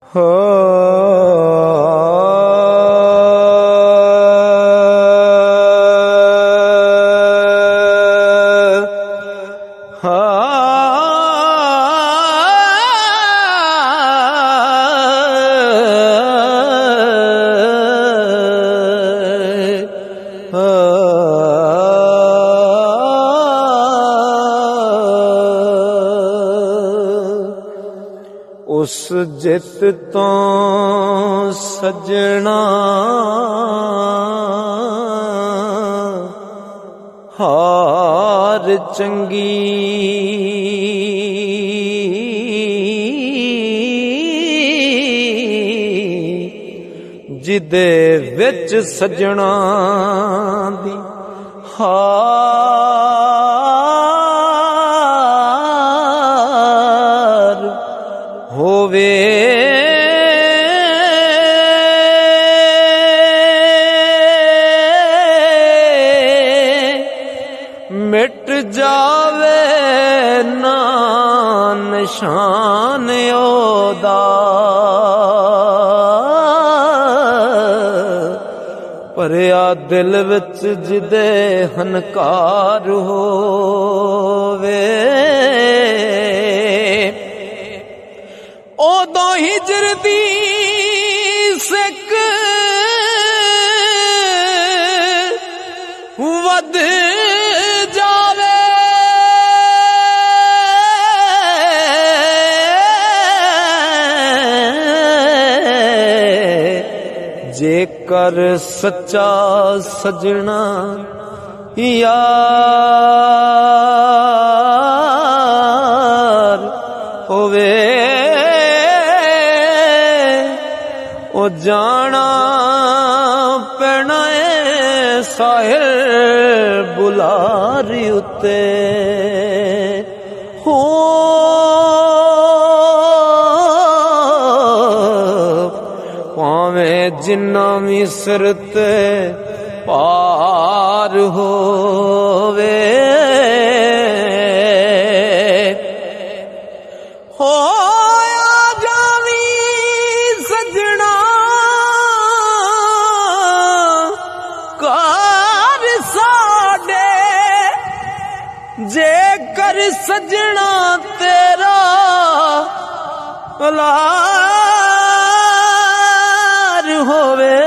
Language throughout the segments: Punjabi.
ਹੋ ਉਸ ਜਿਤ ਤੋਂ ਸਜਣਾ ਹਾਰ ਚੰਗੀ ਜਿਹਦੇ ਵਿੱਚ ਸਜਣਾ ਦੀ ਹਾਰ ਹੋਵੇ ਮਿਟ ਜਾਵੇ ਨਾ ਨਿਸ਼ਾਨ ਉਹਦਾ ਭਰਿਆ ਦਿਲ ਵਿੱਚ ਜਿਹਦੇ ਹੰਕਾਰ ਹੋਵੇ ਉਦੋਂ ਹਿਜਰ ਦੀ ਸਿੱਕ ਵੱਧ ਜਾਵੇ ਜੇਕਰ ਸੱਚਾ ਸਜਣਾ ਯਾਰ ਹੋਵੇ ਉਹ ਜਾਣਾ ਪੈਣਾ ਏ ਸਾਹਿਲ ਬੁਲਾਰੀ ਉੱਤੇ ਹੋ ਭਾਵੇਂ ਜਿੰਨਾ ਵੀ ਸਿਰ ਤੇ ਭਾਰ ਹੋਵੇ ਜੇਕਰ ਸਜਣਾ ਤੇਰਾ ਲਾਰ ਹੋਵੇ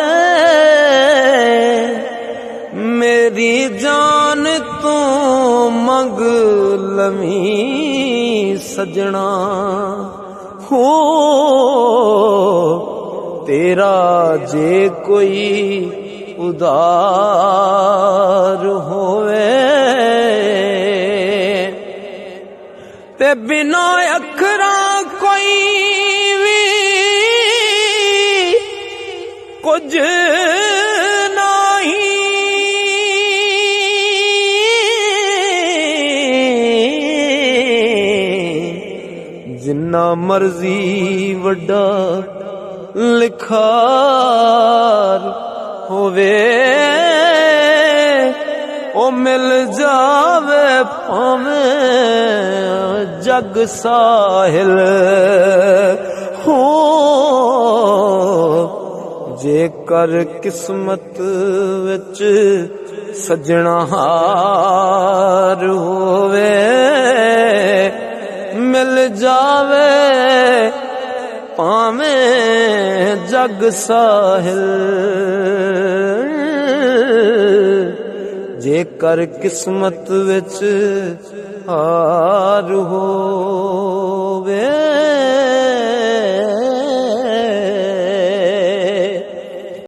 ਮੇਰੀ ਜਾਨ ਤੂੰ ਮੰਗ ਲਵੀਂ ਸਜਣਾ ਹੋ ਤੇਰਾ ਜੇ ਕੋਈ ਉਦਾਰ ਹੋਵੇ ਤੇ ਬਿਨਾ ਅੱਖਰਾਂ ਕੋਈ ਵੀ ਕੁਝ ਨਹੀਂ ਜਿੰਨਾ ਮਰਜ਼ੀ ਵੱਡਾ ਲਿਖਾਰ ਹੋਵੇ ਉਹ ਮਿਲ ਜਾਵੇ ਭਾਵੇਂ ਜਗ ਸਾਹਿਲ ਹੋ ਜੇਕਰ ਕਿਸਮਤ ਵਿੱਚ ਸਜਣਾ ਹਾਰ ਹੋਵੇ ਮਿਲ ਜਾਵੇ ਭਾਵੇਂ ਜਗ ਸਾਹਿਲ ਜੇਕਰ ਕਿਸਮਤ ਵਿੱਚ ਹਾਰ ਹੋਵੇ।